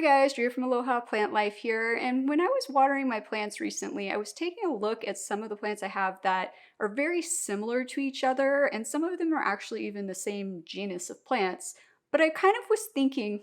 Hi guys, Drew from Aloha Plant Life here, and when I was watering my plants recently, I was taking a look at some of the plants I have that are very similar to each other, and some of them are actually even the same genus of plants, but I kind of was thinking,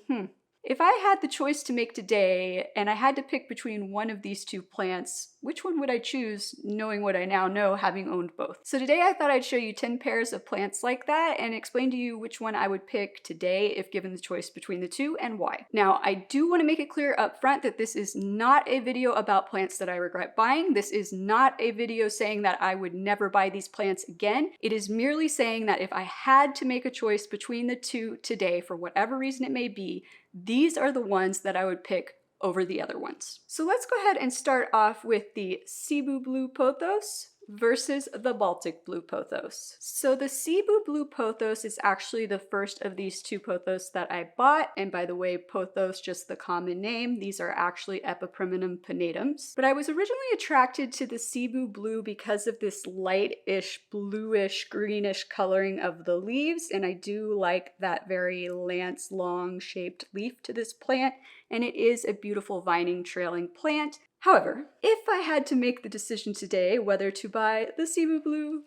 if I had the choice to make today, and I had to pick between one of these two plants, which one would I choose, knowing what I now know, having owned both? So today I thought I'd show you 10 pairs of plants like that and explain to you which one I would pick today if given the choice between the two and why. Now, I do want to make it clear up front that this is not a video about plants that I regret buying. This is not a video saying that I would never buy these plants again. It is merely saying that if I had to make a choice between the two today, for whatever reason it may be, these are the ones that I would pick over the other ones. So let's go ahead and start off with the Cebu blue pothos versus the Baltic blue pothos. So the Cebu blue pothos is actually the first of these two pothos that I bought. And by the way, pothos, just the common name, these are actually Epipremnum pinnatums. But I was originally attracted to the Cebu blue because of this light-ish, bluish, greenish coloring of the leaves. And I do like that very lance-long shaped leaf to this plant. And it is a beautiful vining trailing plant. However, if I had to make the decision today whether to buy the Cebu blue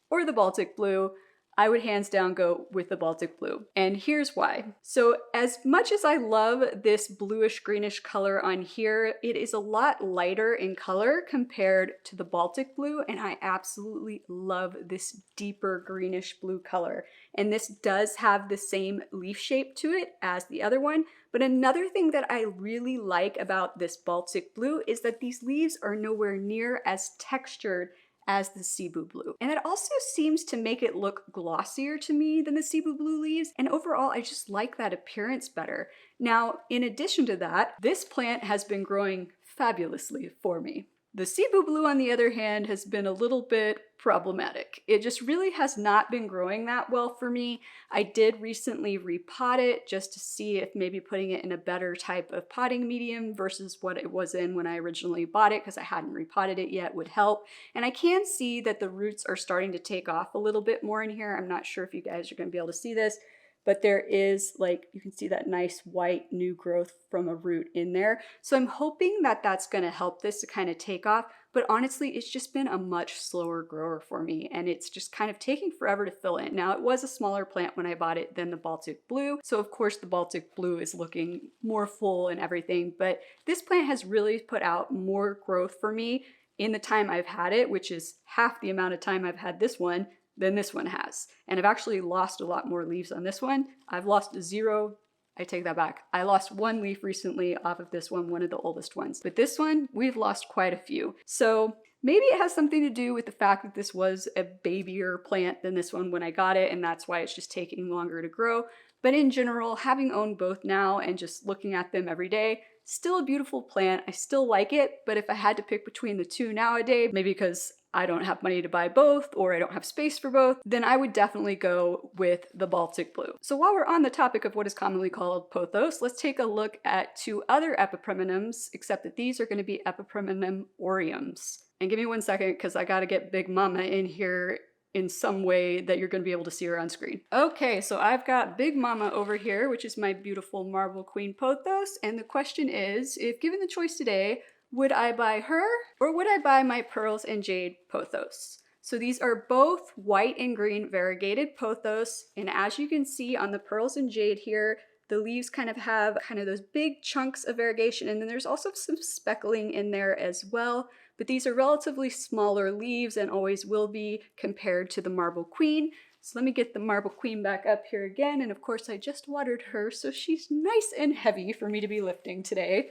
or the Baltic blue, I would hands down go with the Baltic blue. And here's why. So as much as I love this bluish greenish color on here, it is a lot lighter in color compared to the Baltic blue, and I absolutely love this deeper greenish blue color. And this does have the same leaf shape to it as the other one. But another thing that I really like about this Baltic blue is that these leaves are nowhere near as textured as the Cebu blue. And it also seems to make it look glossier to me than the Cebu blue leaves. And overall, I just like that appearance better. Now, in addition to that, this plant has been growing fabulously for me. The Cebu blue, on the other hand, has been a little bit problematic. It just really has not been growing that well for me. I did recently repot it just to see if maybe putting it in a better type of potting medium versus what it was in when I originally bought it, because I hadn't repotted it yet, would help. And I can see that the roots are starting to take off a little bit more in here. I'm not sure if you guys are going to be able to see this, but there is, like, you can see that nice white new growth from a root in there. So I'm hoping that that's going to help this to kind of take off. But honestly, it's just been a much slower grower for me, and it's just kind of taking forever to fill in. Now, it was a smaller plant when I bought it than the Baltic blue, so of course the Baltic blue is looking more full and everything, but this plant has really put out more growth for me in the time I've had it, which is half the amount of time I've had this one than this one has. And I've actually lost a lot more leaves on this one. I've lost 0. I take that back. I lost 1 leaf recently off of this one of the oldest ones. But this one, we've lost quite a few. So maybe it has something to do with the fact that this was a babier plant than this one when I got it, and that's why it's just taking longer to grow. But in general, having owned both now and just looking at them every day, still a beautiful plant. I still like it, but if I had to pick between the two nowadays, maybe because I don't have money to buy both or I don't have space for both, then I would definitely go with the Baltic blue. So while we're on the topic of what is commonly called pothos, let's take a look at 2 other epipremnums, except that these are going to be Epipremnum aureums. And give me 1 second because I got to get Big Mama in here in some way that you're going to be able to see her on screen. Okay, so I've got Big Mama over here, which is my beautiful Marble Queen pothos, and the question is, if given the choice today, would I buy her or would I buy my Pearls and Jade pothos? So these are both white and green variegated pothos, and as you can see on the Pearls and Jade here, the leaves kind of have those big chunks of variegation, and then there's also some speckling in there as well. But these are relatively smaller leaves and always will be compared to the Marble Queen. So let me get the Marble Queen back up here again, and of course I just watered her, so she's nice and heavy for me to be lifting today.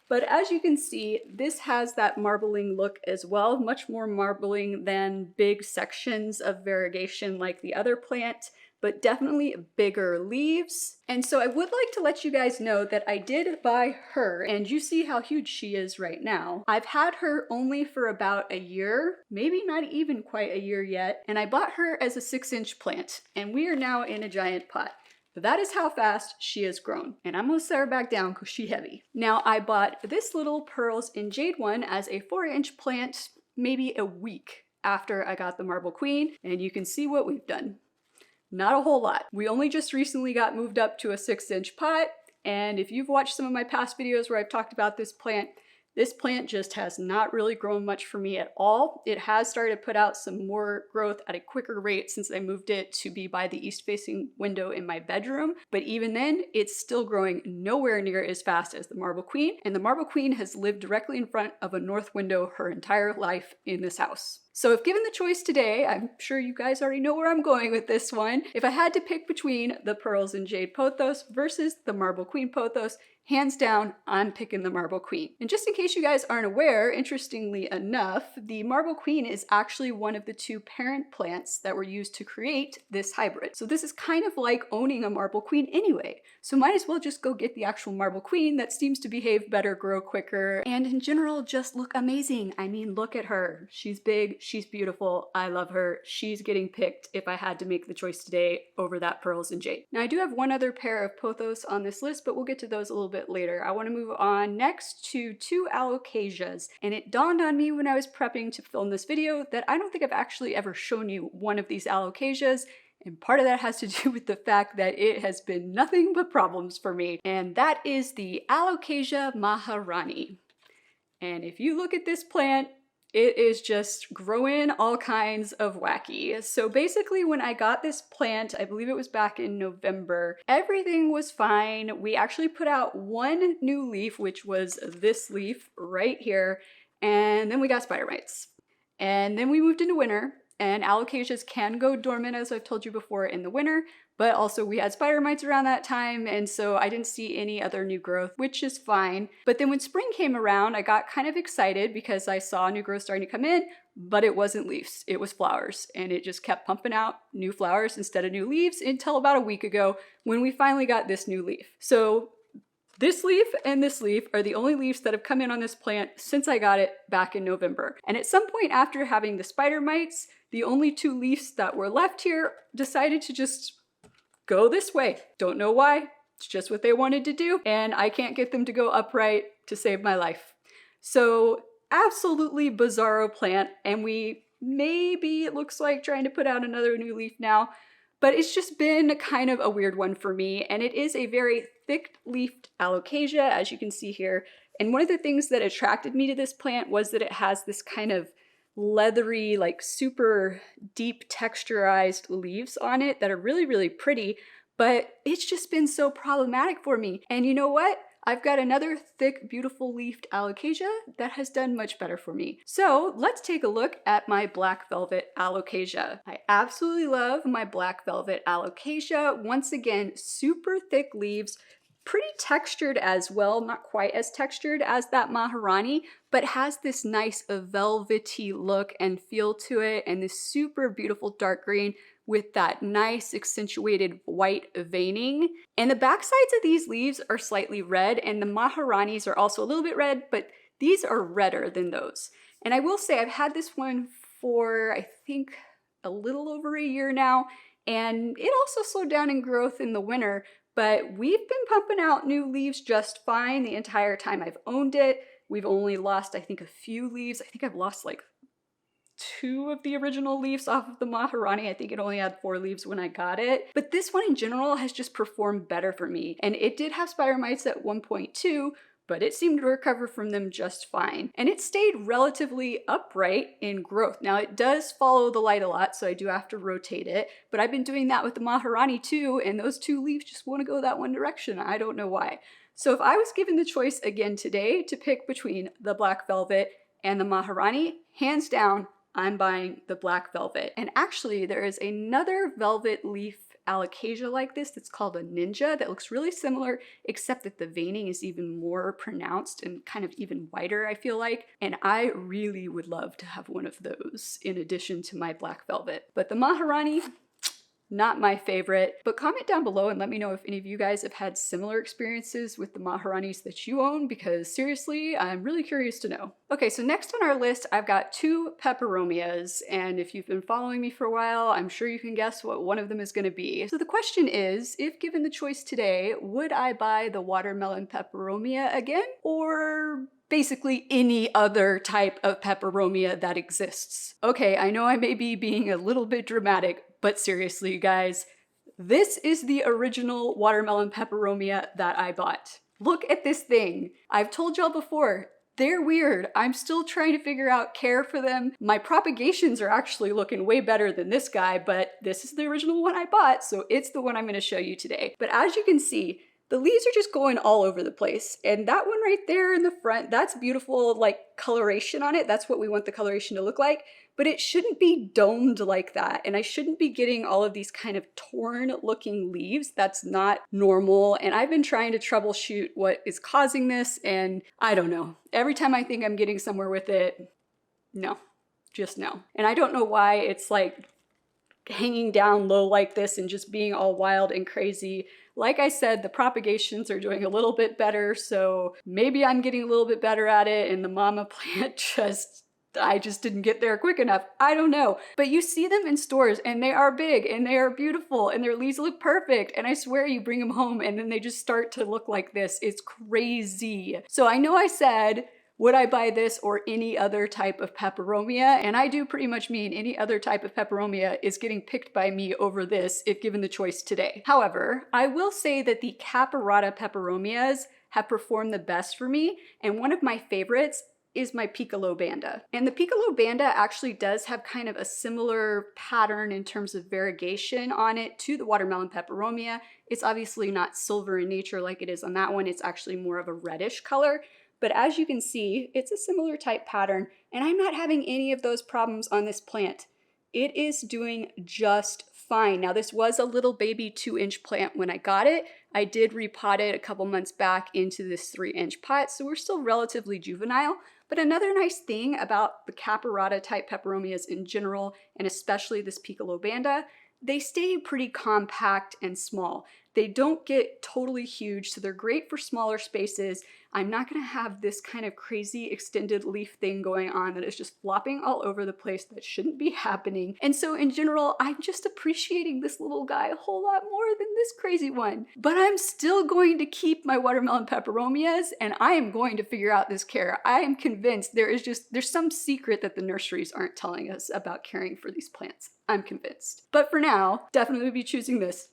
But as you can see, this has that marbling look as well, much more marbling than big sections of variegation like the other plant, but definitely bigger leaves. And so I would like to let you guys know that I did buy her, and you see how huge she is right now. I've had her only for about a year, maybe not even quite a year yet, and I bought her as a 6-inch plant, and we are now in a giant pot. That is how fast she has grown. And I'm gonna set her back down because she's heavy. Now, I bought this little Pearls and Jade one as a 4-inch plant maybe a week after I got the Marble Queen, and you can see what we've done. Not a whole lot. We only just recently got moved up to a 6-inch pot. And if you've watched some of my past videos where I've talked about this plant just has not really grown much for me at all. It has started to put out some more growth at a quicker rate since I moved it to be by the east-facing window in my bedroom. But even then, it's still growing nowhere near as fast as the Marble Queen. And the Marble Queen has lived directly in front of a north window her entire life in this house. So if given the choice today, I'm sure you guys already know where I'm going with this one. If I had to pick between the Pearls and Jade Pothos versus the Marble Queen Pothos, hands down, I'm picking the Marble Queen. And just in case you guys aren't aware, interestingly enough, the Marble Queen is actually one of the two parent plants that were used to create this hybrid. So this is kind of like owning a Marble Queen anyway. So might as well just go get the actual Marble Queen that seems to behave better, grow quicker, and in general just look amazing. I mean, look at her. She's big, she's beautiful, I love her. She's getting picked if I had to make the choice today over that Pearls and Jade. Now I do have one other pair of Pothos on this list, but we'll get to those a little bit later. I want to move on next to two Alocasias, and it dawned on me when I was prepping to film this video that I don't think I've actually ever shown you one of these Alocasias, and part of that has to do with the fact that it has been nothing but problems for me, and that is the Alocasia Maharani. And if you look at this plant, it is just growing all kinds of wacky. So basically when I got this plant, I believe it was back in November, everything was fine. We actually put out one new leaf, which was this leaf right here, and then we got spider mites. And then we moved into winter, and alocasias can go dormant, as I've told you before, in the winter, but also we had spider mites around that time, and so I didn't see any other new growth, which is fine. But then when spring came around, I got kind of excited because I saw new growth starting to come in, but it wasn't leaves, it was flowers, and it just kept pumping out new flowers instead of new leaves until about a week ago when we finally got this new leaf. So this leaf and this leaf are the only leaves that have come in on this plant since I got it back in November. And at some point after having the spider mites, the only two leaves that were left here decided to just go this way. Don't know why, it's just what they wanted to do, and I can't get them to go upright to save my life. So absolutely bizarro plant, and we maybe, it looks like, trying to put out another new leaf now, but it's just been kind of a weird one for me, and it is a very thick-leafed alocasia, as you can see here. And one of the things that attracted me to this plant was that it has this kind of leathery, like super deep texturized leaves on it that are really, really pretty, but it's just been so problematic for me. And you know what? I've got another thick, beautiful leafed alocasia that has done much better for me. So let's take a look at my black velvet alocasia. I absolutely love my black velvet alocasia. Once again, super thick leaves, pretty textured as well, not quite as textured as that Maharani, but has this nice velvety look and feel to it, and this super beautiful dark green with that nice accentuated white veining. And the back sides of these leaves are slightly red, and the Maharanis are also a little bit red, but these are redder than those. And I will say I've had this one for, I think, a little over a year now, and it also slowed down in growth in the winter, but we've been pumping out new leaves just fine the entire time I've owned it. We've only lost, I think, a few leaves. I think I've lost like 2 of the original leaves off of the Maharani. I think it only had 4 leaves when I got it. But this one in general has just performed better for me. And it did have spider mites at one point too, but it seemed to recover from them just fine. And it stayed relatively upright in growth. Now it does follow the light a lot, so I do have to rotate it, but I've been doing that with the Maharani too, and those 2 leaves just want to go that one direction. I don't know why. So if I was given the choice again today to pick between the black velvet and the Maharani, hands down, I'm buying the black velvet. And actually there is another velvet leaf alocasia like this that's called a ninja that looks really similar, except that the veining is even more pronounced and kind of even whiter, I feel like. And I really would love to have one of those in addition to my black velvet. But the Maharani, not my favorite. But comment down below and let me know if any of you guys have had similar experiences with the Maharanis that you own, because seriously, I'm really curious to know. Okay, so next on our list, I've got 2 Peperomias, and if you've been following me for a while, I'm sure you can guess what one of them is gonna be. So the question is, if given the choice today, would I buy the watermelon Peperomia again, or basically any other type of Peperomia that exists? Okay, I know I may be being a little bit dramatic, but seriously, guys, This is the original watermelon peperomia that I bought. Look at this thing. I've told y'all before, they're weird. I'm still trying to figure out care for them. My propagations are actually looking way better than this guy, but this is the original one I bought, so it's the one I'm gonna show you today. But as you can see, the leaves are just going all over the place. And that one right there in the front, that's beautiful, like coloration on it. That's what we want the coloration to look like. But it shouldn't be domed like that. And I shouldn't be getting all of these kind of torn looking leaves. That's not normal. And I've been trying to troubleshoot what is causing this. And I don't know. Every time I think I'm getting somewhere with it, no, just no. And I don't know why it's like hanging down low like this and just being all wild and crazy. Like I said, the propagations are doing a little bit better. So maybe I'm getting a little bit better at it. And the mama plant I just didn't get there quick enough. I don't know. But you see them in stores and they are big and they are beautiful and their leaves look perfect. And I swear you bring them home and then they just start to look like this. It's crazy. So I know I said, would I buy this or any other type of peperomia? And I do pretty much mean any other type of peperomia is getting picked by me over this if given the choice today. However, I will say that the Caparata peperomias have performed the best for me. And one of my favorites is my Picolo Banda. And the Picolo Banda actually does have kind of a similar pattern in terms of variegation on it to the watermelon peperomia. It's obviously not silver in nature like it is on that one. It's actually more of a reddish color. But as you can see, it's a similar type pattern, and I'm not having any of those problems on this plant. It is doing just fine. Now, this was a little baby 2-inch plant when I got it. I did repot it a couple months back into this 3-inch pot, so we're still relatively juvenile. But another nice thing about the Caparata type peperomias in general, and especially this Picolo Banda, they stay pretty compact and small. They don't get totally huge, so they're great for smaller spaces. I'm not gonna have this kind of crazy extended leaf thing going on that is just flopping all over the place that shouldn't be happening. And so in general, I'm just appreciating this little guy a whole lot more than this crazy one. But I'm still going to keep my watermelon peperomias, and I am going to figure out this care. I am convinced there's some secret that the nurseries aren't telling us about caring for these plants. I'm convinced. But for now, definitely be choosing this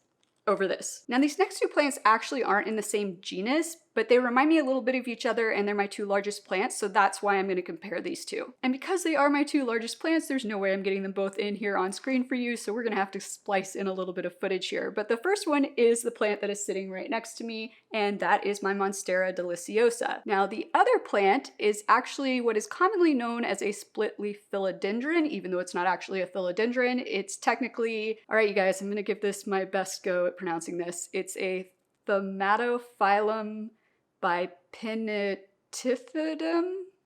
over this. Now, these next two plants actually aren't in the same genus, but they remind me a little bit of each other and they're my two largest plants, so that's why I'm going to compare these two. And because they are my two largest plants, there's no way I'm getting them both in here on screen for you, so we're going to have to splice in a little bit of footage here. But the first one is the plant that is sitting right next to me, and that is my Monstera deliciosa. Now, the other plant is actually what is commonly known as a split leaf philodendron, even though it's not actually a philodendron. It's technically, all right, you guys, I'm going to give this my best go at pronouncing this. It's a Thaumatophyllum bipinnatifidum,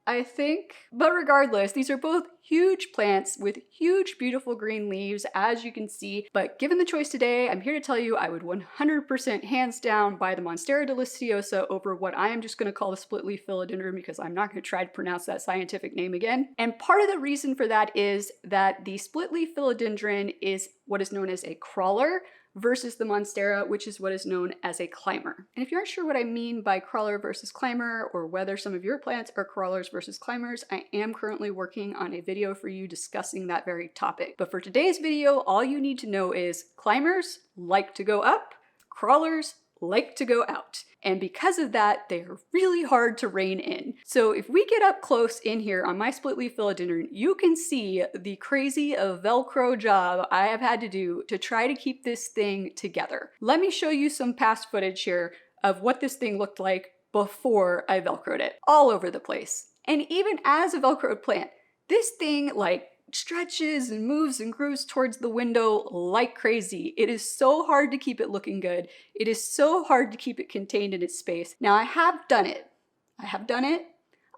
I think. But regardless, these are both huge plants with huge, beautiful green leaves, as you can see. But given the choice today, I'm here to tell you I would 100% hands down buy the Monstera deliciosa over what I am just going to call the split leaf philodendron, because I'm not going to try to pronounce that scientific name again. And part of the reason for that is that the split leaf philodendron is what is known as a crawler, versus the Monstera, which is what is known as a climber. And if you aren't sure what I mean by crawler versus climber, or whether some of your plants are crawlers versus climbers, I am currently working on a video for you discussing that very topic. But for today's video, all you need to know is climbers like to go up, crawlers like to go out. And because of that, they are really hard to rein in. So if we get up close in here on my split leaf philodendron, you can see the crazy Velcro job I have had to do to try to keep this thing together. Let me show you some past footage here of what this thing looked like before I Velcroed it. All over the place. And even as a Velcroed plant, this thing stretches and moves and grooves towards the window like crazy. It is so hard to keep it looking good. It is so hard to keep it contained in its space. Now, I have done it.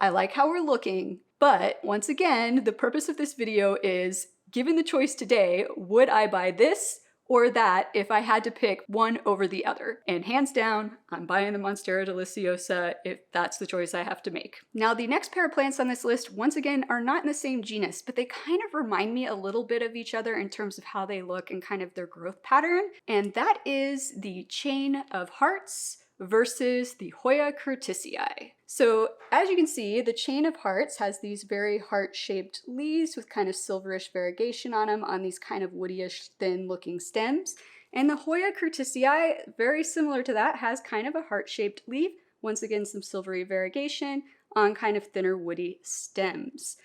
I like how we're looking, but once again, the purpose of this video is, given the choice today, would I buy this or that if I had to pick one over the other? And hands down, I'm buying the Monstera deliciosa if that's the choice I have to make. Now, the next pair of plants on this list, once again, are not in the same genus, but they kind of remind me a little bit of each other in terms of how they look and kind of their growth pattern. And that is the chain of hearts versus the Hoya curtisii. So as you can see, the chain of hearts has these very heart-shaped leaves with kind of silverish variegation on them on these kind of woodyish thin looking stems. And the Hoya curtisii, very similar to that, has kind of a heart-shaped leaf. Once again, some silvery variegation on kind of thinner woody stems.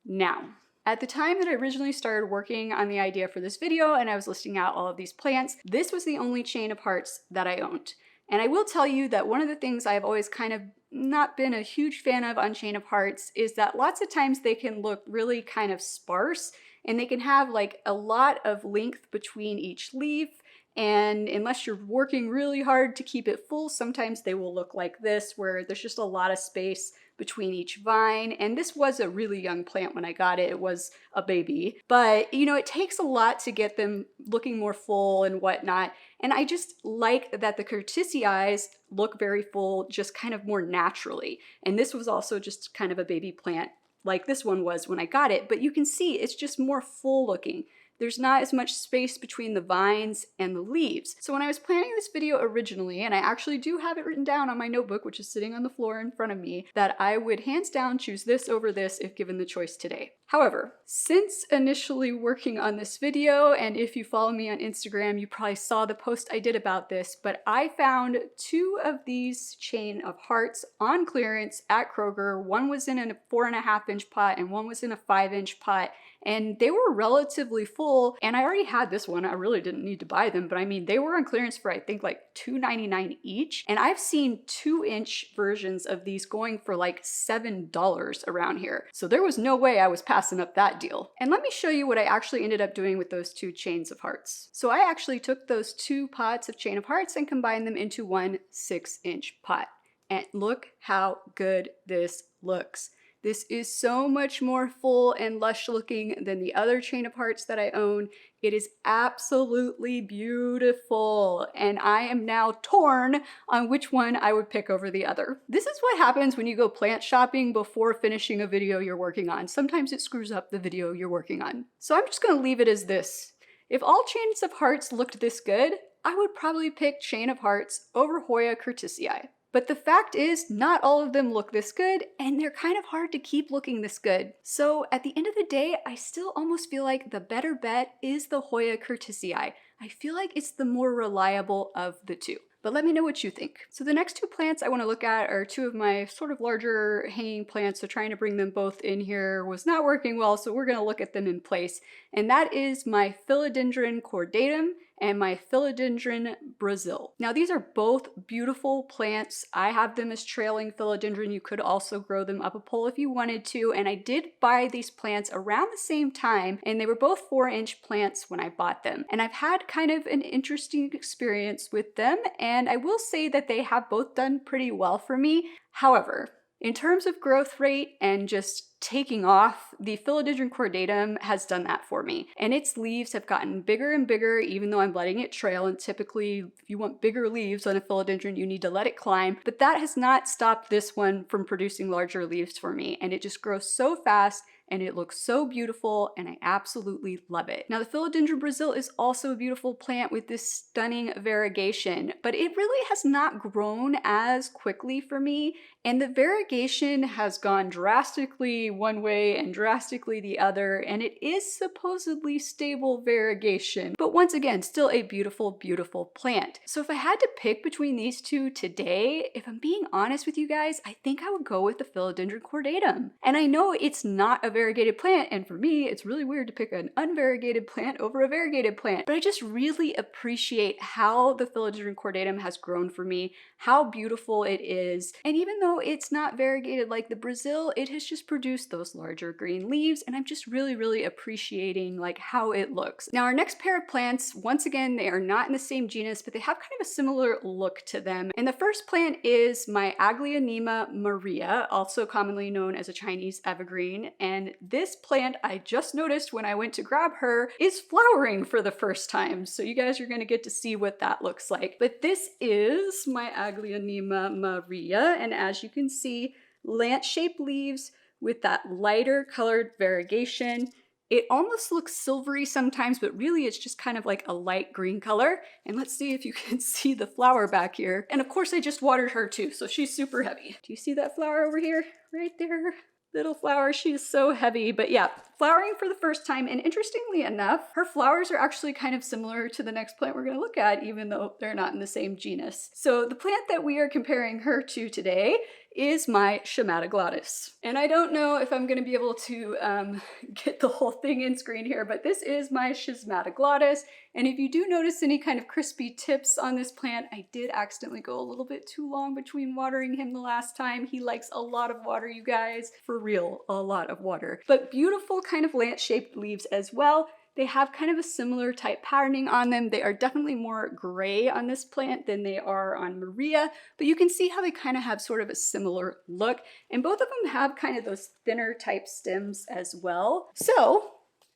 Now, at the time that I originally started working on the idea for this video and I was listing out all of these plants, this was the only chain of hearts that I owned. And I will tell you that one of the things I've always kind of not been a huge fan of on chain of hearts is that lots of times they can look really kind of sparse and they can have like a lot of length between each leaf. And unless you're working really hard to keep it full, sometimes they will look like this, where there's just a lot of space between each vine. And this was a really young plant when I got it. It was a baby. But, you know, it takes a lot to get them looking more full and whatnot. And I just like that the curtisii look very full, just kind of more naturally. And this was also just kind of a baby plant like this one was when I got it. But you can see it's just more full looking. There's not as much space between the vines and the leaves. So when I was planning this video originally, and I actually do have it written down on my notebook, which is sitting on the floor in front of me, that I would hands down choose this over this if given the choice today. However, since initially working on this video, and if you follow me on Instagram, you probably saw the post I did about this, but I found 2 of these chain of hearts on clearance at Kroger. One was in a 4.5-inch pot and one was in a 5-inch pot. And they were relatively full, and I already had this one. I really didn't need to buy them, but I mean, they were on clearance for I think like $2.99 each. And I've seen 2-inch versions of these going for like $7 around here. So there was no way I was passing up that deal. And let me show you what I actually ended up doing with those 2 chains of hearts. So I actually took those 2 pots of chain of hearts and combined them into one 6-inch pot. And look how good this looks. This is so much more full and lush looking than the other chain of hearts that I own. It is absolutely beautiful, and I am now torn on which one I would pick over the other. This is what happens when you go plant shopping before finishing a video you're working on. Sometimes it screws up the video you're working on. So I'm just gonna leave it as this. If all chains of hearts looked this good, I would probably pick chain of hearts over Hoya curtisii. But the fact is, not all of them look this good, and they're kind of hard to keep looking this good. So at the end of the day, I still almost feel like the better bet is the Hoya curtisii. I feel like it's the more reliable of the 2. But let me know what you think. So the next 2 plants I want to look at are 2 of my sort of larger hanging plants. So trying to bring them both in here was not working well, so we're going to look at them in place. And that is my Philodendron cordatum and my Philodendron Brasil. Now these are both beautiful plants. I have them as trailing philodendron. You could also grow them up a pole if you wanted to, and I did buy these plants around the same time, and they were both 4-inch plants when I bought them. And I've had kind of an interesting experience with them, and I will say that they have both done pretty well for me. However, in terms of growth rate and just taking off, the Philodendron cordatum has done that for me. And its leaves have gotten bigger and bigger, even though I'm letting it trail. And typically, if you want bigger leaves on a philodendron, you need to let it climb. But that has not stopped this one from producing larger leaves for me. And it just grows so fast, and it looks so beautiful, and I absolutely love it. Now the Philodendron Brasil is also a beautiful plant with this stunning variegation, but it really has not grown as quickly for me, and the variegation has gone drastically one way and drastically the other, and it is supposedly stable variegation, but once again, still a beautiful, beautiful plant. So if I had to pick between these 2 today, if I'm being honest with you guys, I think I would go with the Philodendron cordatum. And I know it's not a variegated plant, and for me, it's really weird to pick an unvariegated plant over a variegated plant, but I just really appreciate how the Philodendron cordatum has grown for me, how beautiful it is, and even though it's not variegated like the Brasil, it has just produced those larger green leaves, and I'm just really, really appreciating like how it looks. Now our next pair of plants, once again, they are not in the same genus, but they have kind of a similar look to them. And the first plant is my Aglaonema Maria, also commonly known as a Chinese evergreen, and this plant I just noticed when I went to grab her is flowering for the first time. So you guys are going to get to see what that looks like. But this is my Aglaonema Maria, and as you can see, lance-shaped leaves with that lighter colored variegation. It almost looks silvery sometimes, but really it's just kind of like a light green color. And let's see if you can see the flower back here. And of course I just watered her too, so she's super heavy. Do you see that flower over here? Right there? Little flower, she's so heavy, but yeah, flowering for the first time. And interestingly enough, her flowers are actually kind of similar to the next plant we're gonna look at, even though they're not in the same genus. So the plant that we are comparing her to today is my Schismatoglottis. And I don't know if I'm gonna be able to get the whole thing in screen here, but this is my Schismatoglottis. And if you do notice any kind of crispy tips on this plant, I did accidentally go a little bit too long between watering him the last time. He likes a lot of water, you guys. For real, a lot of water. But beautiful kind of lance-shaped leaves as well. They have kind of a similar type patterning on them. They are definitely more gray on this plant than they are on Maria, but you can see how they kind of have sort of a similar look. And both of them have kind of those thinner type stems as well. So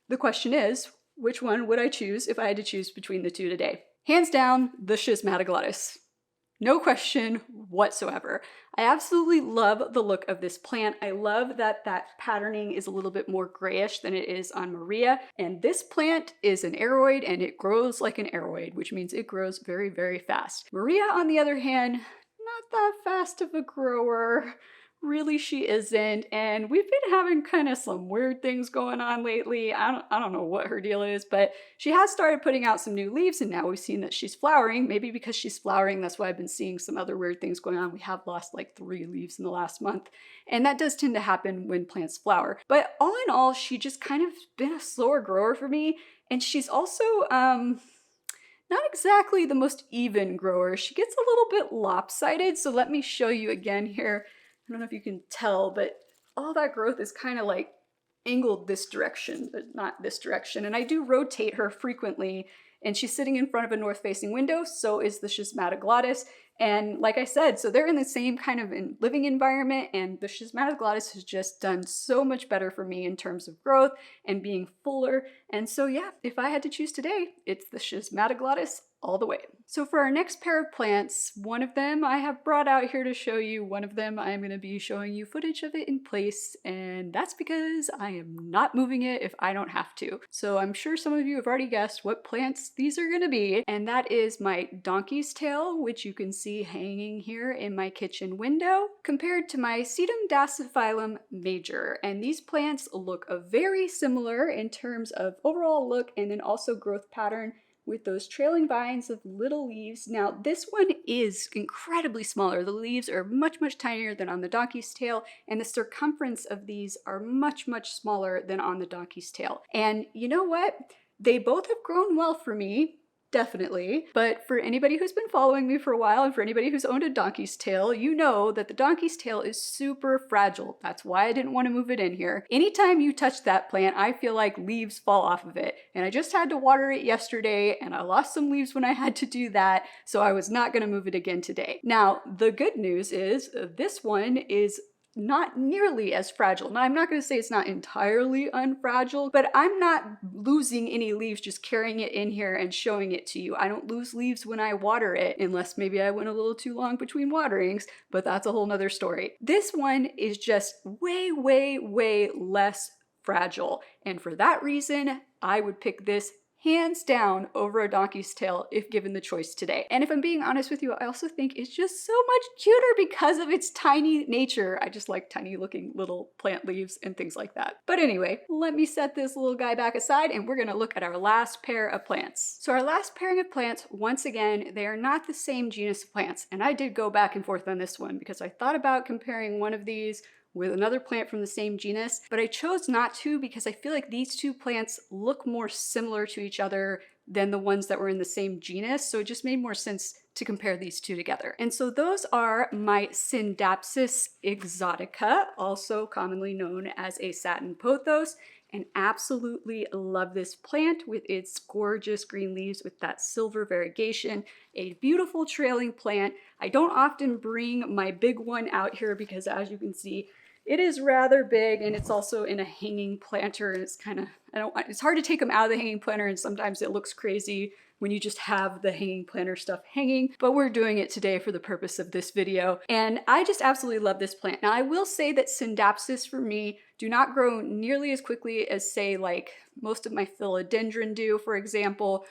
the question is, which one would I choose if I had to choose between the two today? Hands down, the Schismatoglottis. No question whatsoever. I absolutely love the look of this plant. I love that that patterning is a little bit more grayish than it is on Maria. And this plant is an aroid and it grows like an aroid, which means it grows very, very fast. Maria, on the other hand, not that fast of a grower. Really, she isn't, and we've been having kind of some weird things going on lately. I don't know what her deal is, but she has started putting out some new leaves, and now we've seen that she's flowering. Maybe because she's flowering, that's why I've been seeing some other weird things going on. We have lost like 3 leaves in the last month, and that does tend to happen when plants flower. But all in all, she just kind of been a slower grower for me, and she's also not exactly the most even grower. She gets a little bit lopsided, so let me show you again here. I don't know if you can tell, but all that growth is kind of like angled this direction, but not this direction. And I do rotate her frequently, and she's sitting in front of a north-facing window, so is the Schismatoglottis. And like I said, so they're in the same kind of living environment, and the Schismatoglottis has just done so much better for me in terms of growth and being fuller. And so yeah, if I had to choose today, it's the Schismatoglottis all the way. So for our next pair of plants, one of them I have brought out here to show you, one of them I'm going to be showing you footage of it in place, and that's because I am not moving it if I don't have to. So I'm sure some of you have already guessed what plants these are going to be, and that is my donkey's tail, which you can see hanging here in my kitchen window, compared to my Sedum dasyphyllum major. And these plants look very similar in terms of overall look and then also growth pattern, with those trailing vines of little leaves. Now, this one is incredibly smaller. The leaves are much, much tinier than on the donkey's tail, and the circumference of these are much, much smaller than on the donkey's tail. And you know what? They both have grown well for me. Definitely. But for anybody who's been following me for a while, and for anybody who's owned a donkey's tail, you know that the donkey's tail is super fragile. That's why I didn't want to move it in here. Anytime you touch that plant, I feel like leaves fall off of it. And I just had to water it yesterday, and I lost some leaves when I had to do that, so I was not going to move it again today. Now, the good news is this one is not nearly as fragile. Now, I'm not going to say it's not entirely unfragile, but I'm not losing any leaves just carrying it in here and showing it to you. I don't lose leaves when I water it, unless maybe I went a little too long between waterings, but that's a whole nother story. This one is just way, way, way less fragile. And for that reason, I would pick this hands down over a donkey's tail if given the choice today. And if I'm being honest with you, I also think it's just so much cuter because of its tiny nature. I just like tiny looking little plant leaves and things like that. But anyway, let me set this little guy back aside and we're gonna look at our last pair of plants. So our last pairing of plants, once again, they are not the same genus of plants. And I did go back and forth on this one because I thought about comparing one of these with another plant from the same genus, but I chose not to because I feel like these two plants look more similar to each other than the ones that were in the same genus, so it just made more sense to compare these two together. And so those are my Scindapsus exotica, also commonly known as a satin pothos, and absolutely love this plant with its gorgeous green leaves with that silver variegation, a beautiful trailing plant. I don't often bring my big one out here because, as you can see, it is rather big, and it's also in a hanging planter, and it's kind of, it's hard to take them out of the hanging planter, and sometimes it looks crazy when you just have the hanging planter stuff hanging, but we're doing it today for the purpose of this video. And I just absolutely love this plant. Now, I will say that Scindapsus for me do not grow nearly as quickly as, say, like most of my philodendron do, for example,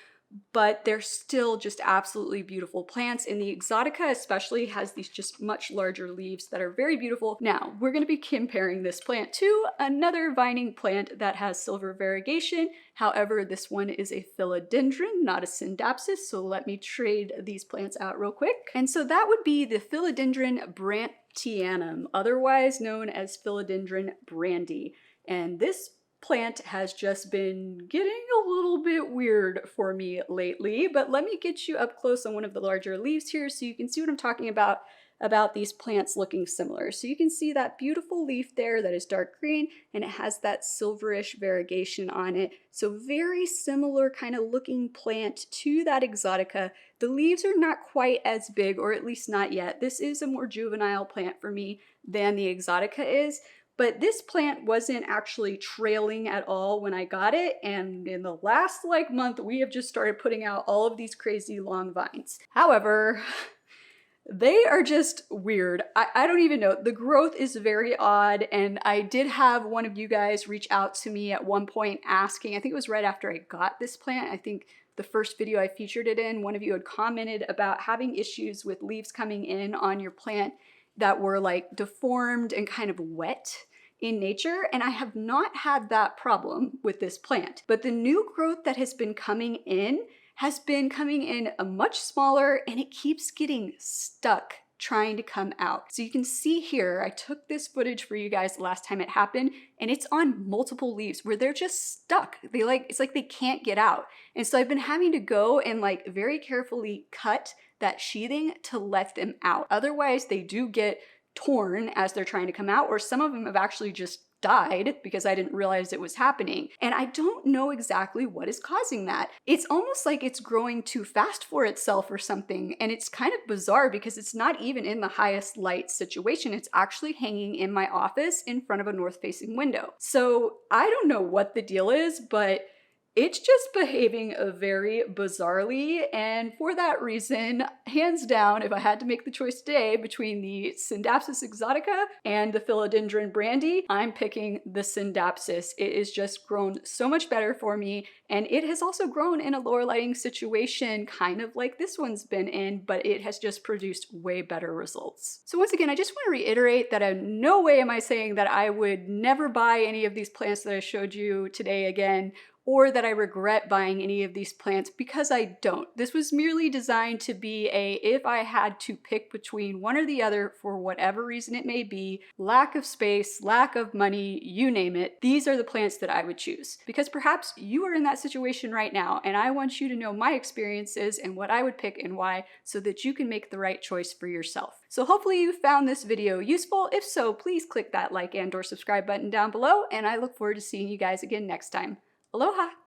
but they're still just absolutely beautiful plants. And the Exotica especially has these just much larger leaves that are very beautiful. Now, we're going to be comparing this plant to another vining plant that has silver variegation. However, this one is a philodendron, not a Scindapsus, so let me trade these plants out real quick. And so that would be the Philodendron brandtianum, otherwise known as Philodendron brandi. And this plant has just been getting a little bit weird for me lately, but let me get you up close on one of the larger leaves here so you can see what I'm talking about these plants looking similar. So you can see that beautiful leaf there that is dark green, and it has that silverish variegation on it. So very similar kind of looking plant to that Exotica. The leaves are not quite as big, or at least not yet. This is a more juvenile plant for me than the Exotica is. But this plant wasn't actually trailing at all when I got it, and in the last month we have just started putting out all of these crazy long vines. However, they are just weird. I don't even know. The growth is very odd, and I did have one of you guys reach out to me at one point asking, I think it was right after I got this plant, I think the first video I featured it in, one of you had commented about having issues with leaves coming in on your plant that were deformed and kind of wet in nature, and I have not had that problem with this plant. But the new growth that has been coming in has been coming in a much smaller, and it keeps getting stuck trying to come out. So you can see here, I took this footage for you guys the last time it happened, and it's on multiple leaves where they're just stuck. It's like they can't get out. And so I've been having to go and very carefully cut that sheathing to let them out. Otherwise, they do get torn as they're trying to come out, or some of them have actually just died because I didn't realize it was happening. And I don't know exactly what is causing that. It's almost like it's growing too fast for itself or something. And it's kind of bizarre because it's not even in the highest light situation. It's actually hanging in my office in front of a north-facing window. So I don't know what the deal is, but it's just behaving very bizarrely, and for that reason, hands down, if I had to make the choice today between the Scindapsus exotica and the Philodendron brandi, I'm picking the Scindapsus. It is just grown so much better for me, and it has also grown in a lower lighting situation, kind of like this one's been in, but it has just produced way better results. So once again, I just want to reiterate that in no way am I saying that I would never buy any of these plants that I showed you today again, or that I regret buying any of these plants, because I don't. This was merely designed to be if I had to pick between one or the other for whatever reason it may be, lack of space, lack of money, you name it, these are the plants that I would choose. Because perhaps you are in that situation right now, and I want you to know my experiences and what I would pick and why, so that you can make the right choice for yourself. So hopefully you found this video useful. If so, please click that like and/or subscribe button down below, and I look forward to seeing you guys again next time. Aloha!